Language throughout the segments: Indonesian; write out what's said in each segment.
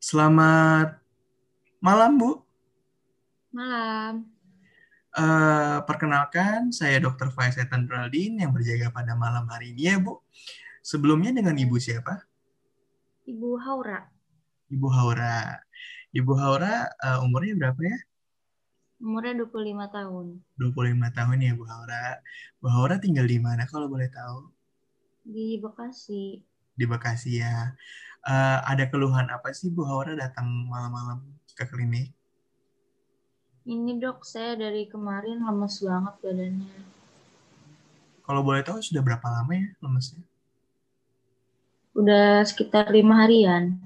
Selamat malam, Bu. Malam. Perkenalkan, saya Dr. Faizetan Raldin yang berjaga pada malam hari ini ya, Bu. Sebelumnya dengan Ibu siapa? Ibu Haura. Ibu Haura. Ibu Haura, umurnya berapa ya? Umurnya 25 tahun. 25 tahun ya, Bu Haura. Bu Haura tinggal di mana kalau boleh tahu? Di Bekasi. Di Bekasi ya. Ada keluhan apa sih Bu Haura datang malam-malam ke klinik? Ini dok, saya dari kemarin lemes banget badannya. Kalau boleh tahu sudah berapa lama ya lemesnya? Udah sekitar 5 harian.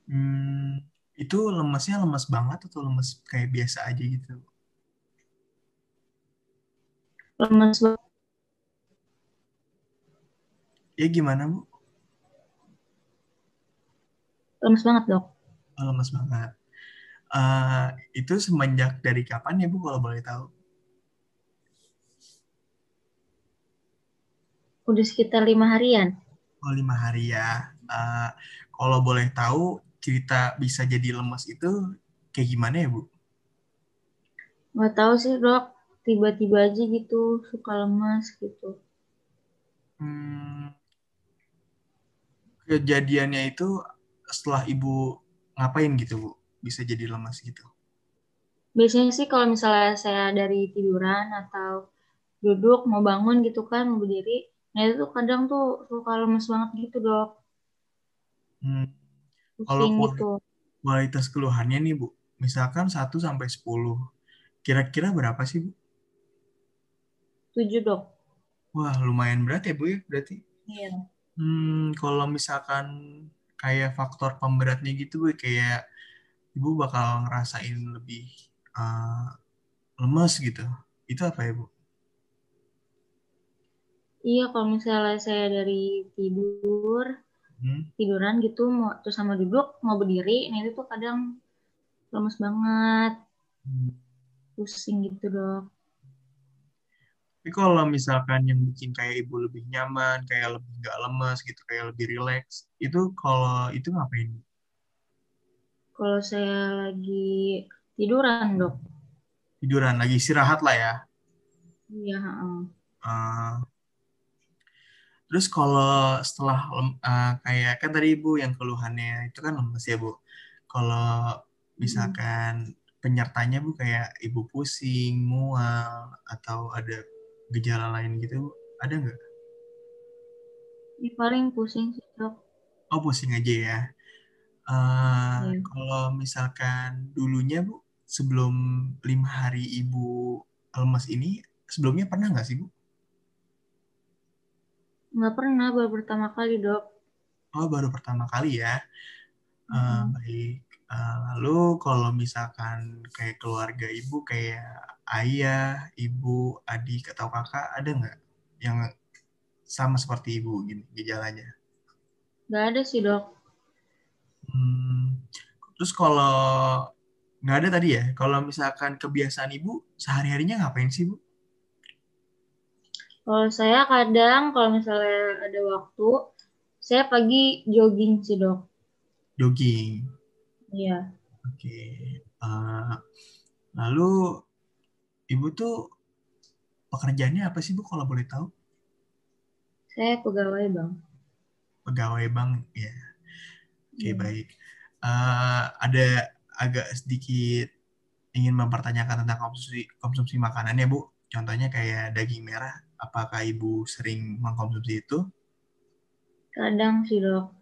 Hmm, itu lemesnya lemes banget atau lemes kayak biasa aja gitu? Lemes, Ya gimana, Bu? lemes banget dok. Oh, lemes banget. Eh, itu semenjak dari kapan ya, Bu, kalau boleh tahu? Udah sekitar 5 harian. Oh, 5 hari ya. Kalau boleh tahu, cerita bisa jadi lemes itu kayak gimana ya, Bu? Nggak tahu sih dok, tiba-tiba aja gitu suka lemes gitu. Hmm, kejadiannya itu setelah Ibu ngapain gitu, Bu? Bisa jadi lemes gitu. Biasanya sih kalau misalnya saya dari tiduran atau duduk mau bangun gitu kan, mau berdiri, nah itu tuh kadang tuh suka lemes banget gitu dok, Hmm, kalau pusing gitu. kualitas keluhannya nih, Bu, misalkan 1 sampai 10, kira-kira berapa sih, Bu? 7 dok. Wah, lumayan berat ya, Bu ya, berarti. Iya. Kalau misalkan kayak faktor pemberatnya gitu, Bu, kayak Ibu bakal ngerasain lebih uh, lemes gitu. Itu apa ya, Bu? Iya, kalau misalnya saya dari tidur, Hmm. tiduran gitu, mau terus sama duduk, mau berdiri, nah itu tuh kadang lemes banget, pusing gitu dok. Tapi kalau misalkan yang bikin kayak Ibu lebih nyaman, kayak lebih nggak lemes gitu, kayak lebih rileks, itu kalau itu ngapain? Kalau saya lagi tiduran dok, Tiduran, lagi istirahat lah ya. iya, heeh. Uh, Terus kalau setelah kayak kan tadi Ibu yang keluhannya itu kan lemes ya, Bu. Kalau Mm. misalkan penyertanya, Bu, kayak Ibu pusing, mual, atau ada gejala lain gitu, Bu, ada nggak? Ini paling pusing sih dok. Oh, pusing aja ya. Iya. Kalau misalkan dulunya, Bu, sebelum 5 hari Ibu lemes ini, sebelumnya pernah nggak sih, Bu? Nggak pernah, baru pertama kali dok. Oh, baru pertama kali ya. Mm-mm. Baik. Lalu kalau misalkan kayak keluarga Ibu, kayak ayah, ibu, adik, atau kakak, ada nggak yang sama seperti Ibu gini gejalanya? Nggak ada sih dok. Hmm, Terus kalau nggak ada tadi ya, kalau misalkan kebiasaan Ibu sehari-harinya ngapain sih, Bu? Kalau saya kadang, kalau misalnya ada waktu, saya pagi jogging sih dok. Jogging. Iya, Oke. Eh, Lalu Ibu tuh pekerjaannya apa sih, Bu, kalau boleh tahu? saya pegawai bang. Pegawai bank ya. Oke, Iya. baik. Ada agak sedikit ingin mempertanyakan tentang konsumsi konsumsi makanan ya, Bu. Contohnya kayak daging merah. Apakah Ibu sering mengkonsumsi itu? Kadang sih dok.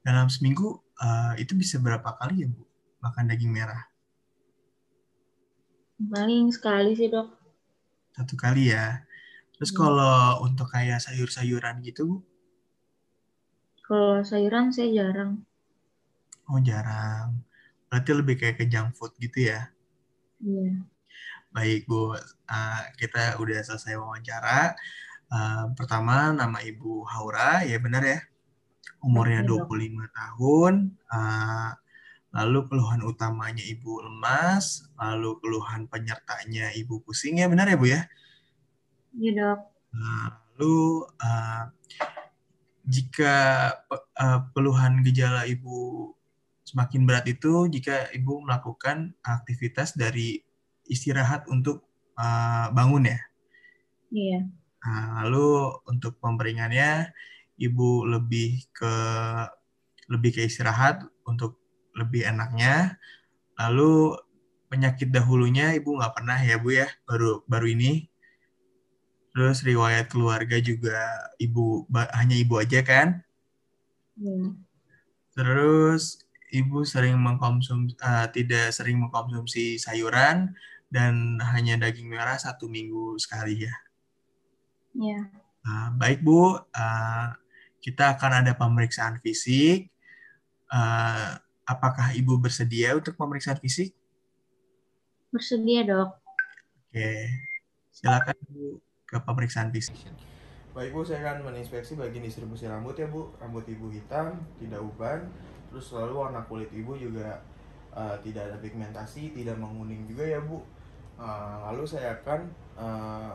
Dalam seminggu itu bisa berapa kali ya, Bu? Makan daging merah? Paling sekali sih dok. 1 kali ya. Terus Iya. kalau untuk kayak sayur-sayuran gitu, Bu? Kalau sayuran saya jarang. Oh, jarang. Berarti lebih kayak ke junk food gitu ya. Iya. Baik, Bu. Kita udah selesai wawancara. Pertama, nama Ibu Haura, ya benar ya? Umurnya Iya dua dok. puluh lima tahun. Lalu keluhan utamanya Ibu lemas. Lalu keluhan penyertanya Ibu pusing, ya benar ya, Bu ya? Iya dok. Lalu Jika keluhan gejala ibu semakin berat itu jika ibu melakukan aktivitas dari istirahat untuk bangun ya. Iya. Nah, lalu untuk pemperingannya ibu lebih ke istirahat untuk lebih enaknya. Lalu penyakit dahulunya ibu nggak pernah ya bu ya, baru baru ini. Terus riwayat keluarga juga hanya ibu aja kan. Iya. Terus ibu tidak sering mengkonsumsi sayuran dan hanya daging merah 1 minggu sekali ya. Iya. Baik Bu, kita akan ada pemeriksaan fisik. Uh, apakah Ibu bersedia untuk pemeriksaan fisik? Bersedia, Dok. Oke, silakan Bu ke pemeriksaan fisik. Baik Bu, saya akan menginspeksi bagian distribusi rambut ya Bu. Rambut Ibu hitam, tidak uban, terus selalu warna kulit Ibu juga tidak ada pigmentasi, tidak menguning juga ya Bu. Lalu saya akan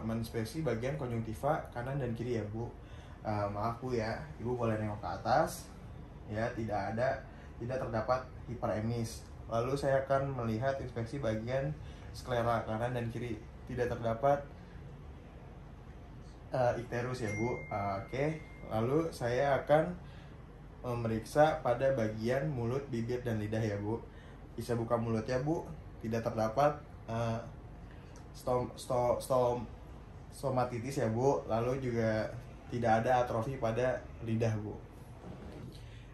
menginspeksi bagian konjungtiva kanan dan kiri ya Bu. Maaf Bu ya, Ibu boleh nengok ke atas. Ya, tidak terdapat hiperemis. Lalu saya akan melihat inspeksi bagian sklera kanan dan kiri, tidak terdapat ikterus ya Bu. Oke. Lalu saya akan memeriksa pada bagian mulut, bibir dan lidah ya Bu. Bisa buka mulutnya Bu, tidak terdapat stomatitis ya Bu. Lalu juga tidak ada atrofi pada lidah Bu.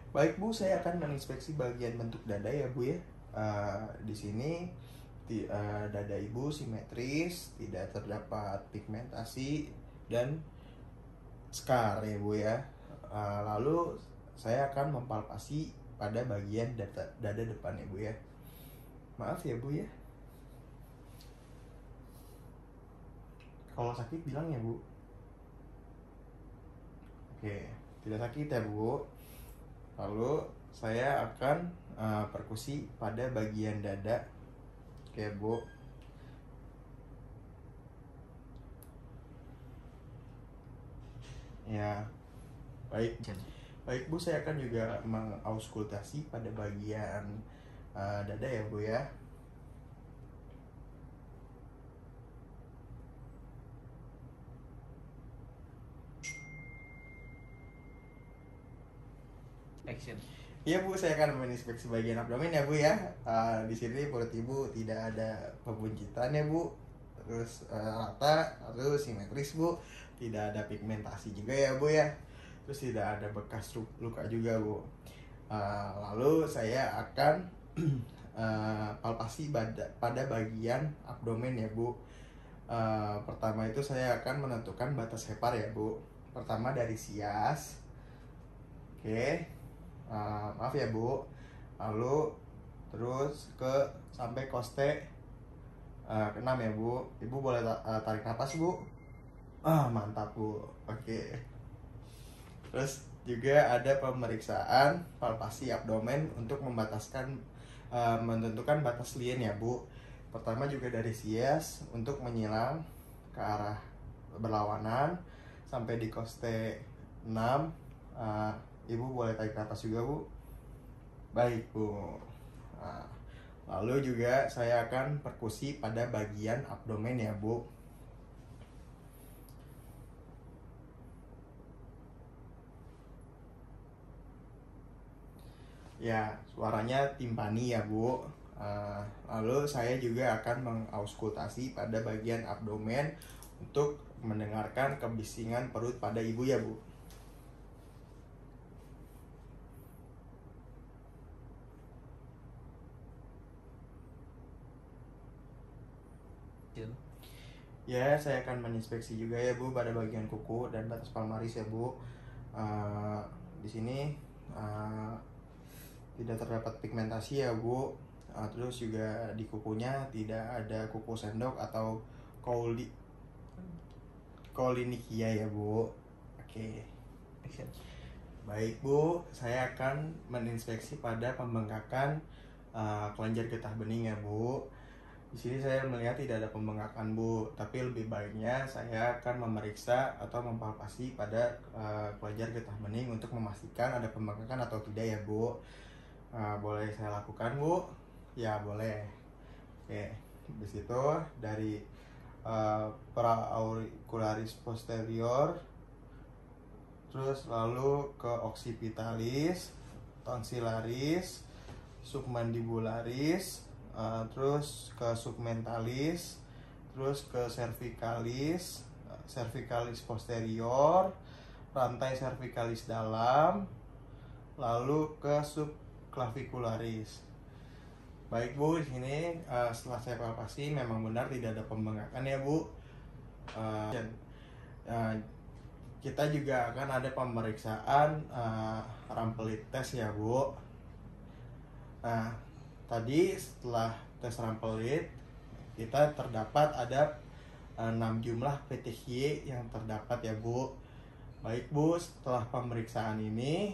Baik Bu, saya akan menginspeksi bagian bentuk dada ya Bu ya. Di sini dada Ibu simetris, tidak terdapat pigmentasi dan scar ya Bu ya. Lalu saya akan mempalpasi pada bagian dada depan ya Bu ya. Maaf ya Bu ya. Kalau sakit bilang ya Bu. Oke, tidak sakit ya Bu. Lalu saya akan perkusi pada bagian dada. Oke Bu. Ya, baik. Baik Bu, saya akan juga mengauskultasi pada bagian dada ya Bu ya. Action. Iya Bu, saya akan menginspeksi bagian abdomen ya Bu ya. Di sini perut Ibu tidak ada pembuncitan ya Bu. Terus rata, terus simetris Bu. Tidak ada pigmentasi juga ya Bu ya. Terus tidak ada bekas luka juga Bu. Lalu saya akan palpasi pada bagian abdomen ya Bu. Pertama itu saya akan menentukan batas hepar ya Bu. Pertama dari sias. Oke. Maaf ya Bu. Lalu terus sampai koste ke-6 ya Bu. Ibu boleh tarik nafas Bu. Mantap Bu. Oke. Terus juga ada pemeriksaan palpasi abdomen untuk menentukan batas lien ya Bu. Pertama juga dari sias untuk menyilang ke arah berlawanan sampai di koste 6. Ibu boleh tarik nafas juga Bu. Baik Bu. Lalu juga saya akan perkusi pada bagian abdomen ya Bu. Ya, suaranya timpani ya Bu. Lalu saya juga akan mengauskultasi pada bagian abdomen untuk mendengarkan kebisingan perut pada Ibu ya Bu. Ya, saya akan menginspeksi juga ya Bu pada bagian kuku dan batas palmaris ya Bu. Di sini tidak terdapat pigmentasi ya Bu. Terus juga di kukunya tidak ada kuku sendok atau kolinikia ya Bu. Oke. Baik Bu, saya akan menginspeksi pada pembengkakan kelenjar getah bening ya Bu. Di sini saya melihat tidak ada pembengkakan Bu, tapi lebih baiknya saya akan memeriksa atau mempalpasi pada kelenjar getah bening untuk memastikan ada pembengkakan atau tidak ya Bu. Boleh saya lakukan Bu? Ya boleh. Oke, habis itu dari praauricularis posterior, terus lalu ke occipitalis, tonsillaris, submandibularis, terus ke submentalis, terus ke cervicalis, cervicalis posterior, rantai cervicalis dalam, lalu ke subclavicularis. Baik Bu, di sini setelah saya palpasi memang benar tidak ada pembengkakan ya Bu. Dan kita juga akan ada pemeriksaan Rampelit test ya Bu. Nah, tadi setelah tes Rampelit kita terdapat ada 6 jumlah PTHY yang terdapat ya Bu. Baik Bu, setelah pemeriksaan ini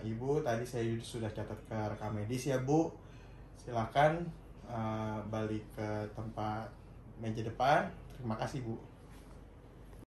Ibu tadi saya sudah catat ke rekam medis ya Bu. Silakan balik ke tempat meja depan. Terima kasih Bu.